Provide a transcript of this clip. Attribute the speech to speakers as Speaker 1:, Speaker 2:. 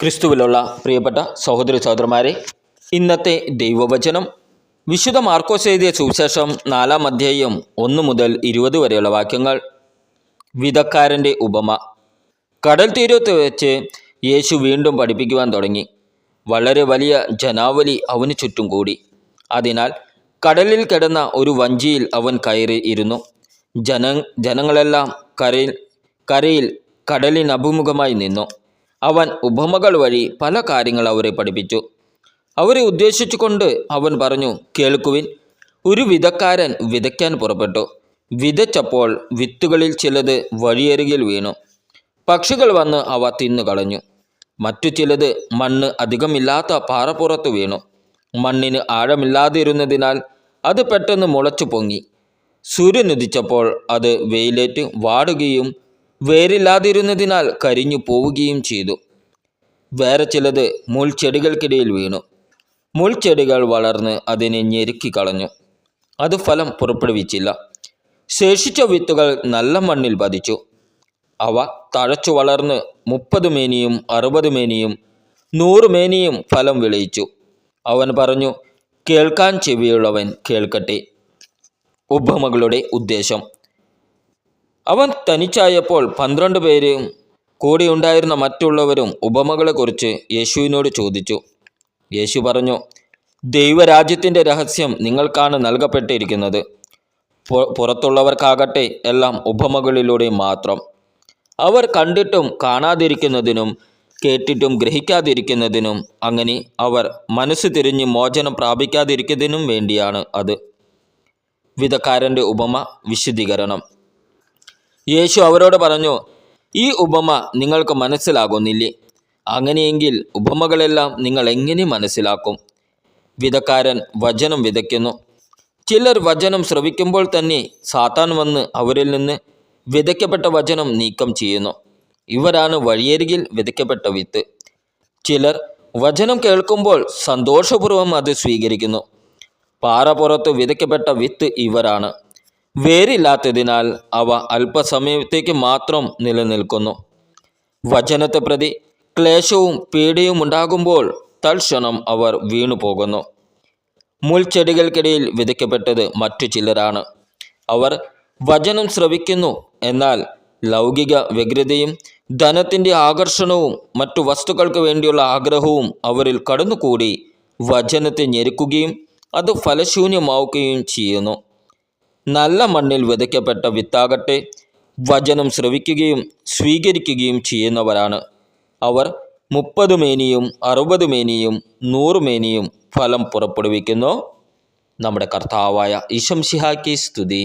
Speaker 1: ക്രിസ്തുവിലുള്ള പ്രിയപ്പെട്ട സഹോദരി സഹോദരന്മാരെ, ഇന്നത്തെ ദൈവവചനം വിശുദ്ധ മാർക്കോസ് എഴുതിയ സുവിശേഷം 4-ാം അധ്യായം 1 മുതൽ 20 വരെയുള്ള വാക്യങ്ങൾ. വിതക്കാരൻ്റെ ഉപമ. കടൽ തീരത്ത് വെച്ച് യേശു വീണ്ടും പഠിപ്പിക്കുവാൻ തുടങ്ങി. വളരെ വലിയ ജനാവലി അവന് ചുറ്റും കൂടി. അതിനാൽ കടലിൽ കിടന്ന ഒരു വഞ്ചിയിൽ അവൻ കയറി ഇരുന്നു. ജനങ്ങളെല്ലാം കരയിൽ കടലിനഭിമുഖമായി നിന്നു. അവൻ ഉപമകൾ വഴി പല കാര്യങ്ങൾ അവരെ പഠിപ്പിച്ചു. അവരെ ഉദ്ദേശിച്ചുകൊണ്ട് അവൻ പറഞ്ഞു, കേൾക്കുവിൻ. ഒരു വിതക്കാരൻ വിതയ്ക്കാൻ പുറപ്പെട്ടു. വിതച്ചപ്പോൾ വിത്തുകളിൽ ചിലത് വഴിയരികിൽ വീണു. പക്ഷികൾ വന്ന് അവ തിന്നുകളഞ്ഞു. മറ്റു ചിലത് മണ്ണ് അധികമില്ലാത്ത പാറപ്പുറത്ത് വീണു. മണ്ണിന് ആഴമില്ലാതിരുന്നതിനാൽ അത് പെട്ടെന്ന് മുളച്ചു പൊങ്ങി. സൂര്യനുദിച്ചപ്പോൾ അത് വെയിലേറ്റ് വാടുകയും വേരില്ലാതിരുന്നതിനാൽ കരിഞ്ഞു പോവുകയും ചെയ്തു. വേറെ ചിലത് മുൾച്ചെടികൾക്കിടയിൽ വീണു. മുൾച്ചെടികൾ വളർന്ന് അതിനെ ഞെരുക്കി കളഞ്ഞു. അത് ഫലം പുറപ്പെടുവിച്ചില്ല. ശേഷിച്ച വിത്തുകൾ നല്ല മണ്ണിൽ പതിച്ചു. അവ തഴച്ചു വളർന്ന് 30 മേനിയും 60 മേനിയും 100 മേനിയും ഫലം വിളയിച്ചു. അവൻ പറഞ്ഞു, കേൾക്കാൻ ചെവിയുള്ളവൻ കേൾക്കട്ടെ. ഉപമകളുടെ ഉദ്ദേശം. അവൻ തനിച്ചായപ്പോൾ 12 പേരും കൂടെ ഉണ്ടായിരുന്ന മറ്റുള്ളവരും ഉപമകളെക്കുറിച്ച് യേശുവിനോട് ചോദിച്ചു. യേശു പറഞ്ഞു, ദൈവരാജ്യത്തിൻ്റെ രഹസ്യം നിങ്ങൾക്കാണ് നൽകപ്പെട്ടിരിക്കുന്നത്. പുറത്തുള്ളവർക്കാകട്ടെ എല്ലാം ഉപമകളിലൂടെ മാത്രം. അവർ കണ്ടിട്ടും കാണാതിരിക്കുന്നതിനും കേട്ടിട്ടും ഗ്രഹിക്കാതിരിക്കുന്നതിനും, അങ്ങനെ അവർ മനസ്സ് തിരിഞ്ഞ് മോചനം പ്രാപിക്കാതിരിക്കുന്നതിനും വേണ്ടിയാണ് അത്. വിതക്കാരൻ്റെ ഉപമ വിശദീകരണം. യേശു അവരോട് പറഞ്ഞു, ഈ ഉപമ നിങ്ങൾക്ക് മനസ്സിലാകുന്നില്ലേ? അങ്ങനെയെങ്കിൽ ഉപമകളെല്ലാം നിങ്ങൾ എങ്ങനെ മനസ്സിലാക്കും? വിതക്കാരൻ വചനം വിതയ്ക്കുന്നു. ചിലർ വചനം ശ്രവിക്കുമ്പോൾ തന്നെ സാത്താൻ വന്ന് അവരിൽ നിന്ന് വിതയ്ക്കപ്പെട്ട വചനം നീക്കം ചെയ്യുന്നു. ഇവരാണ് വഴിയരികിൽ വിതയ്ക്കപ്പെട്ട വിത്ത്. ചിലർ വചനം കേൾക്കുമ്പോൾ സന്തോഷപൂർവ്വം അത് സ്വീകരിക്കുന്നു. പാറപ്പുറത്ത് വിതയ്ക്കപ്പെട്ട വിത്ത് ഇവരാണ്. വേരില്ലാത്തതിനാൽ അവ അല്പസമയത്തേക്ക് മാത്രം നിലനിൽക്കുന്നു. വചനത്തെ പ്രതി ക്ലേശവും പീഡയും ഉണ്ടാകുമ്പോൾ തൽക്ഷണം അവർ വീണു പോകുന്നു. മുൾച്ചെടികൾക്കിടയിൽ വിതയ്ക്കപ്പെട്ടത് മറ്റു ചിലരാണ്. അവർ വചനം ശ്രവിക്കുന്നു, എന്നാൽ ലൗകിക വ്യഗ്രതയും ധനത്തിൻ്റെ ആകർഷണവും മറ്റു വസ്തുക്കൾക്ക് വേണ്ടിയുള്ള ആഗ്രഹവും അവരിൽ കടന്നുകൂടി വചനത്തെ ഞെരുക്കുകയും അത് ഫലശൂന്യമാവുകയും ചെയ്യുന്നു. നല്ല മണ്ണിൽ വിതയ്ക്കപ്പെട്ട വിത്താകട്ടെ വചനം ശ്രവിക്കുകയും സ്വീകരിക്കുകയും ചെയ്യുന്നവരാണ്. അവർ 30 മേനിയും 60 മേനിയും 100 മേനിയും ഫലം പുറപ്പെടുവിക്കുന്നു. നമ്മുടെ കർത്താവായ ഈശോ മിശിഹായ്ക്ക് സ്തുതി.